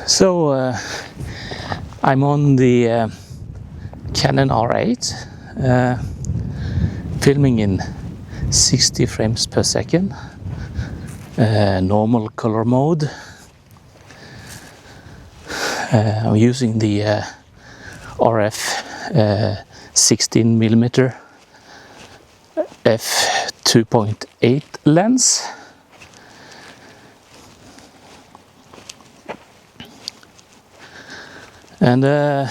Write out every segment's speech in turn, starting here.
So I'm on the Canon R8, filming in 60 frames per second, normal color mode. I'm using the RF 16mm f2.8 lens. And I'm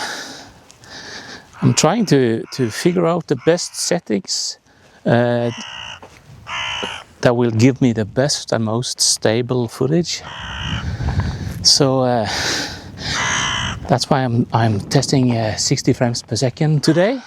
trying to figure out the best settings that will give me the best and most stable footage. So that's why I'm testing 60 frames per second today.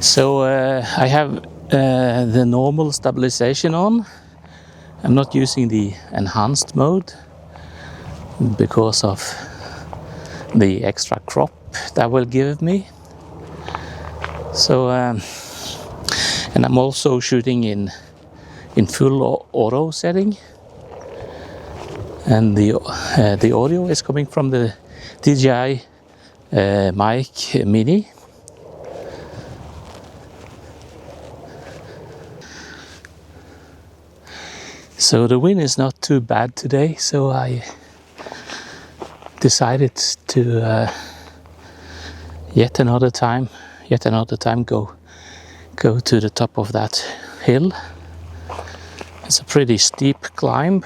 So I have the normal stabilization on. I'm not using the enhanced mode because of the extra crop that will give me. So and I'm also shooting in full auto setting, and the audio is coming from the DJI mic mini. So the wind is not too bad today, so I decided to yet another time go to the top of that hill. It's a pretty steep climb.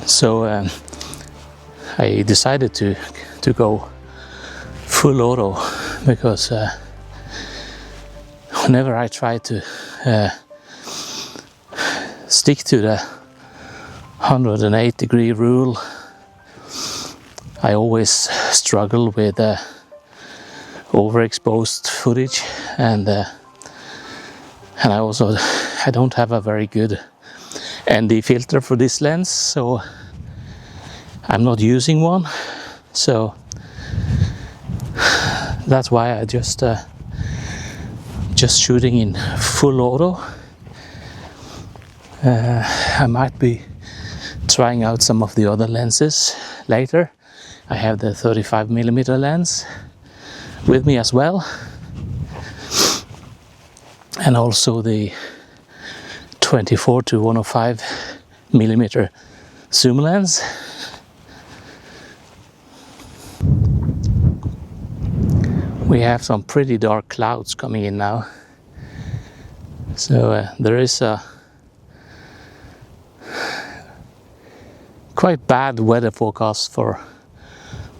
So I decided to go full auto because whenever I try to stick to the 108-degree rule, I always struggle with overexposed footage, and I don't have a very good ND filter for this lens, so I'm not using one. So that's why I just shooting in full auto. I might be trying out some of the other lenses later. I have the 35mm lens with me as well, and also the 24 to 105mm zoom lens. We have some pretty dark clouds coming in now, so there is a quite bad weather forecast for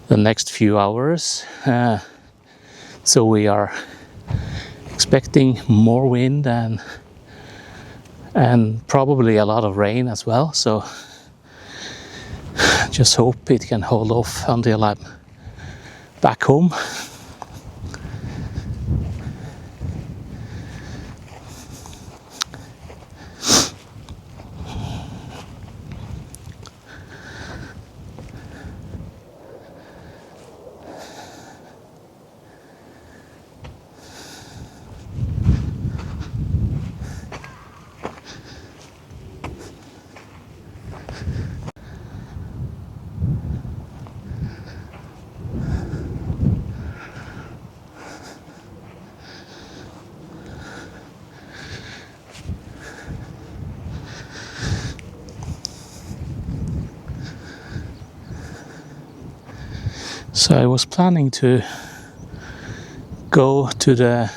the next few hours. So we are expecting more wind and probably a lot of rain as well. So just hope it can hold off until I'm back home. So I was planning to go to the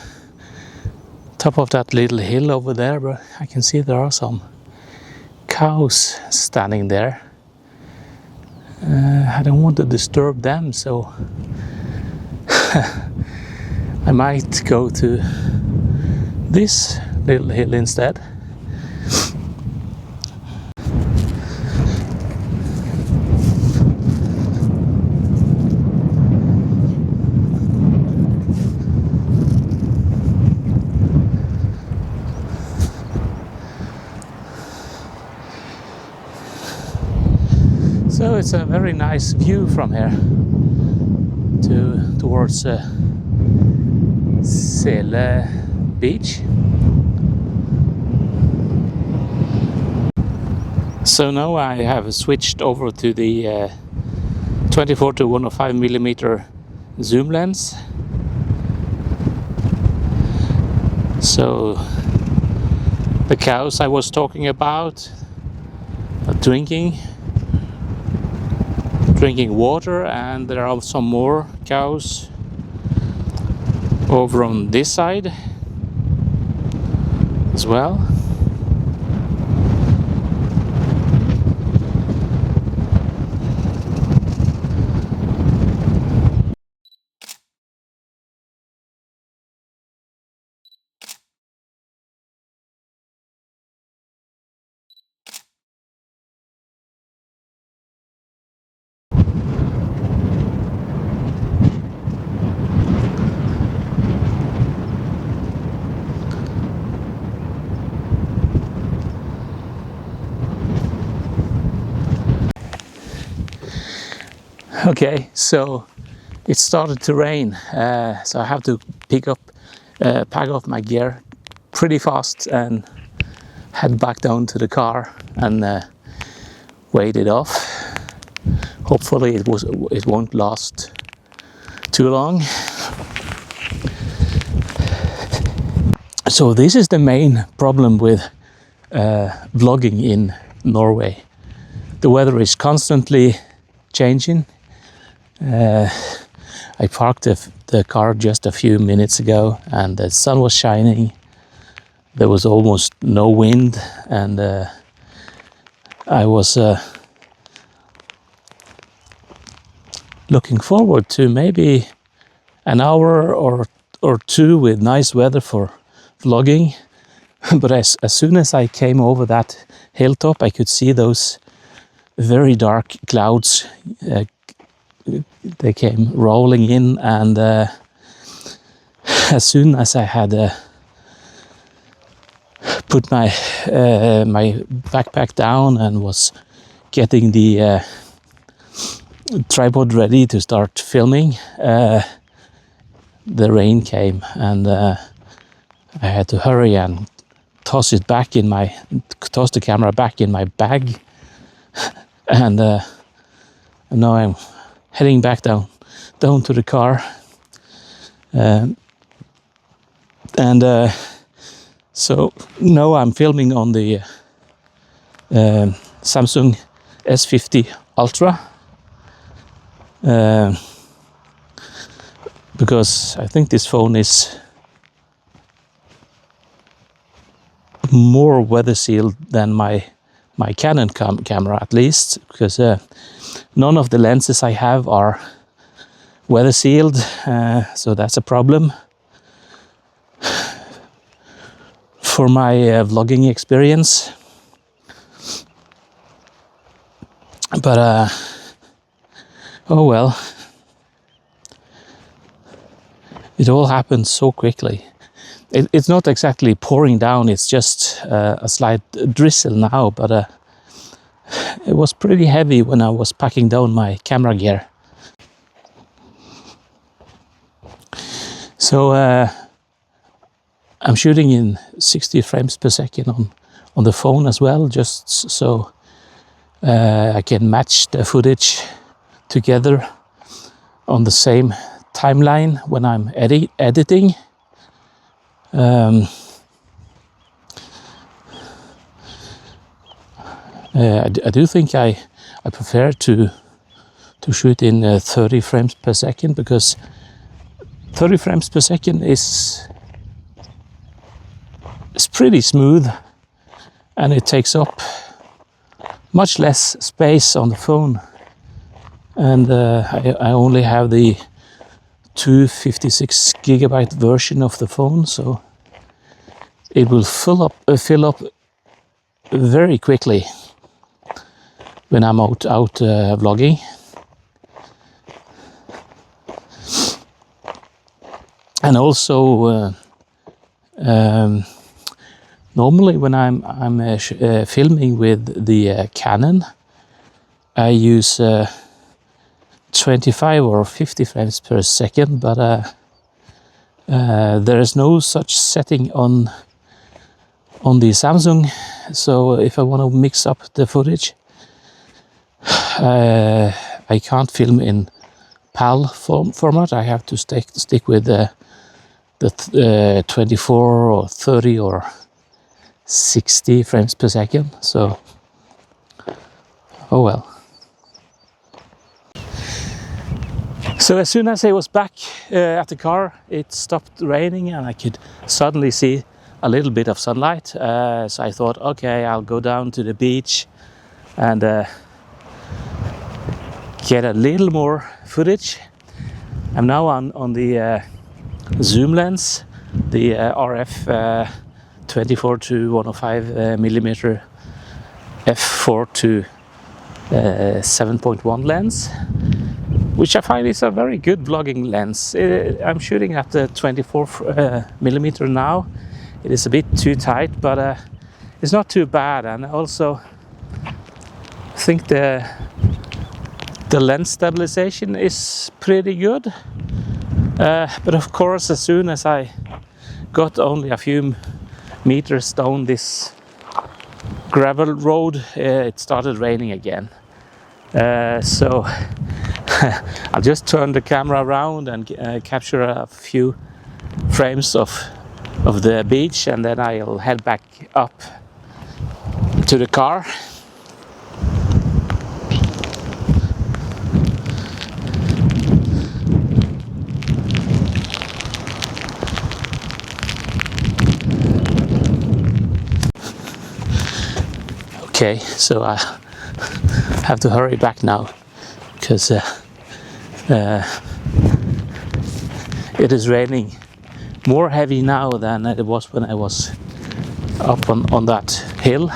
top of that little hill over there, but I can see there are some cows standing there. I don't want to disturb them, so I might go to this little hill instead. So it's a very nice view from here towards Sele beach. So now I have switched over to the 24 to 105 millimeter zoom lens. So the cows I was talking about are drinking water, and there are some more cows over on this side as well. Okay, so it started to rain, so I have to pack off my gear pretty fast and head back down to the car and wait it off. Hopefully it won't last too long. So this is the main problem with vlogging in Norway. The weather is constantly changing. I parked the car just a few minutes ago and the sun was shining. There was almost no wind, and I was looking forward to maybe an hour or two with nice weather for vlogging. But as soon as I came over that hilltop, I could see those very dark clouds. They came rolling in, and as soon as I had put my backpack down and was getting the tripod ready to start filming, the rain came, and I had to hurry and toss the camera back in my bag, and now I'm heading back down to the car, so now I'm filming on the Samsung S50 Ultra, because I think this phone is more weather sealed than my Canon camera, at least, because none of the lenses I have are weather sealed, so that's a problem for my vlogging experience. But oh well, it all happened so quickly. It's not exactly pouring down, it's just a slight drizzle now, but it was pretty heavy when I was packing down my camera gear. So I'm shooting in 60 frames per second on the phone as well, just so I can match the footage together on the same timeline when I'm editing. I do think I prefer to to shoot in 30 frames per second, because 30 frames per second is pretty smooth, and it takes up much less space on the phone. And I only have the 256 gigabyte version of the phone, so it will fill up very quickly when I'm out vlogging. And also normally when I'm filming with the Canon, I use 25 or 50 frames per second, but there is no such setting on the Samsung. So if I want to mix up the footage, I can't film in PAL format. I have to stick with the 24 or 30 or 60 frames per second. So, oh well. So as soon as I was back at the car, it stopped raining and I could suddenly see a little bit of sunlight. So I thought, okay, I'll go down to the beach and get a little more footage. I'm now on the zoom lens, the RF 24 to 105 millimeter f4 to 7.1 lens, which I find is a very good vlogging lens. I'm shooting at the 24 millimeter now. It is a bit too tight, but it's not too bad. And also I think the lens stabilization is pretty good. But of course, as soon as I got only a few meters down this gravel road, it started raining again. So I'll just turn the camera around and capture a few frames of the beach, and then I'll head back up to the car. Okay, so I have to hurry back now because it is raining more heavy now than it was when I was up on that hill,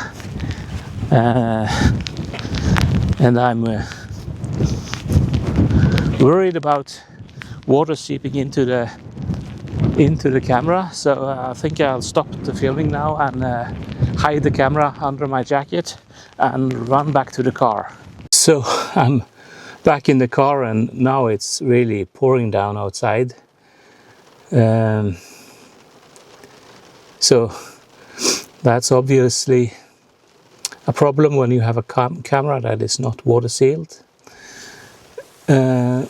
and I'm worried about water seeping into the camera. So I think I'll stop the filming now and hide the camera under my jacket and run back to the car. So I'm back in the car and now it's really pouring down outside. So that's obviously a problem when you have a camera that is not water sealed. I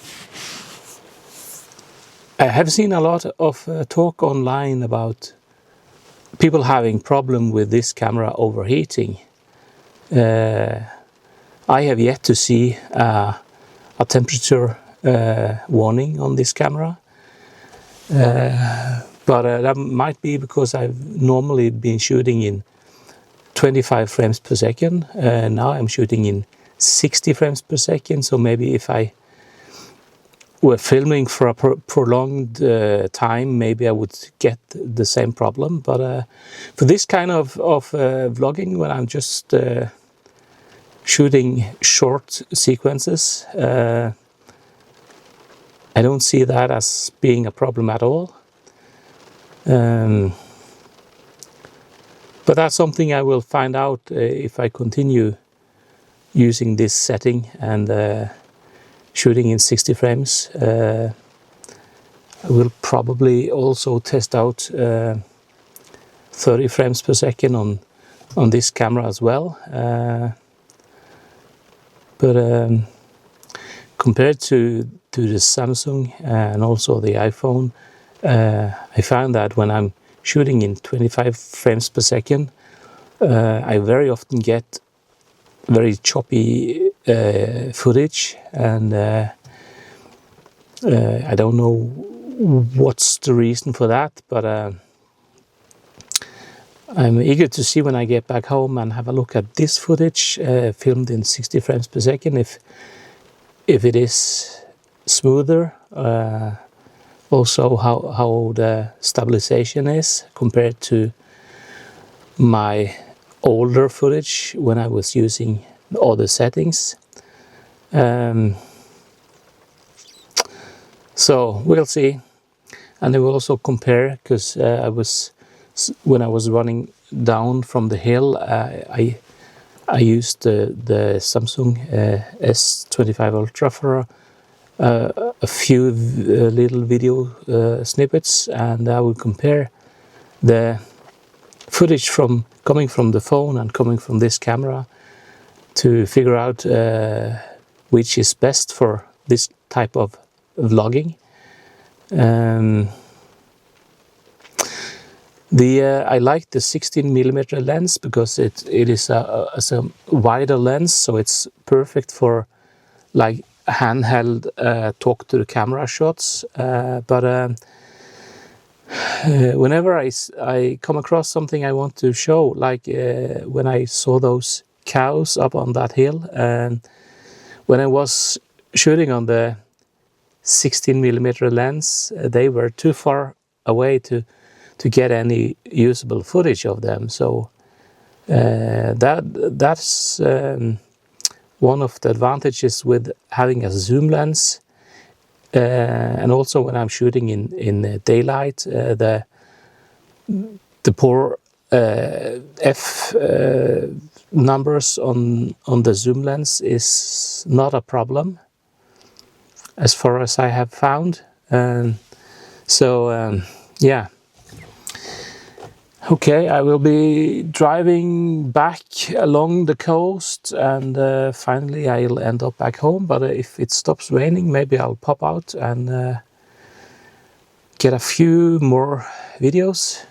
have seen a lot of talk online about people having problem with this camera overheating. I have yet to see a temperature warning on this camera, but that might be because I've normally been shooting in 25 frames per second. Now I'm shooting in 60 frames per second, so maybe if I were filming for a prolonged time, maybe I would get the same problem. But for this kind of vlogging, when I'm just shooting short sequences, I don't see that as being a problem at all. But that's something I will find out if I continue using this setting and shooting in 60 frames. I will probably also test out 30 frames per second on this camera as well. But compared to the Samsung and also the iPhone, I found that when I'm shooting in 25 frames per second, I very often get very choppy footage, and I don't know what's the reason for that, but I'm eager to see when I get back home and have a look at this footage filmed in 60 frames per second, if it is smoother, also how the stabilization is compared to my older footage when I was using other settings. So we'll see, and I will also compare, because when I was running down from the hill, I used the Samsung S25 Ultra for a few little video snippets, and I will compare the footage coming from the phone and coming from this camera to figure out which is best for this type of vlogging. I like the 16mm lens because it is a wider lens, so it's perfect for like handheld talk to the camera shots. But whenever I come across something I want to show, like when I saw those cows up on that hill, and when I was shooting on the 16mm lens, they were too far away to get any usable footage of them. So that's one of the advantages with having a zoom lens. And also when I'm shooting in daylight, the poor f numbers on the zoom lens is not a problem, as far as I have found. Yeah. Okay, I will be driving back along the coast, and finally I'll end up back home. But if it stops raining, maybe I'll pop out and get a few more videos.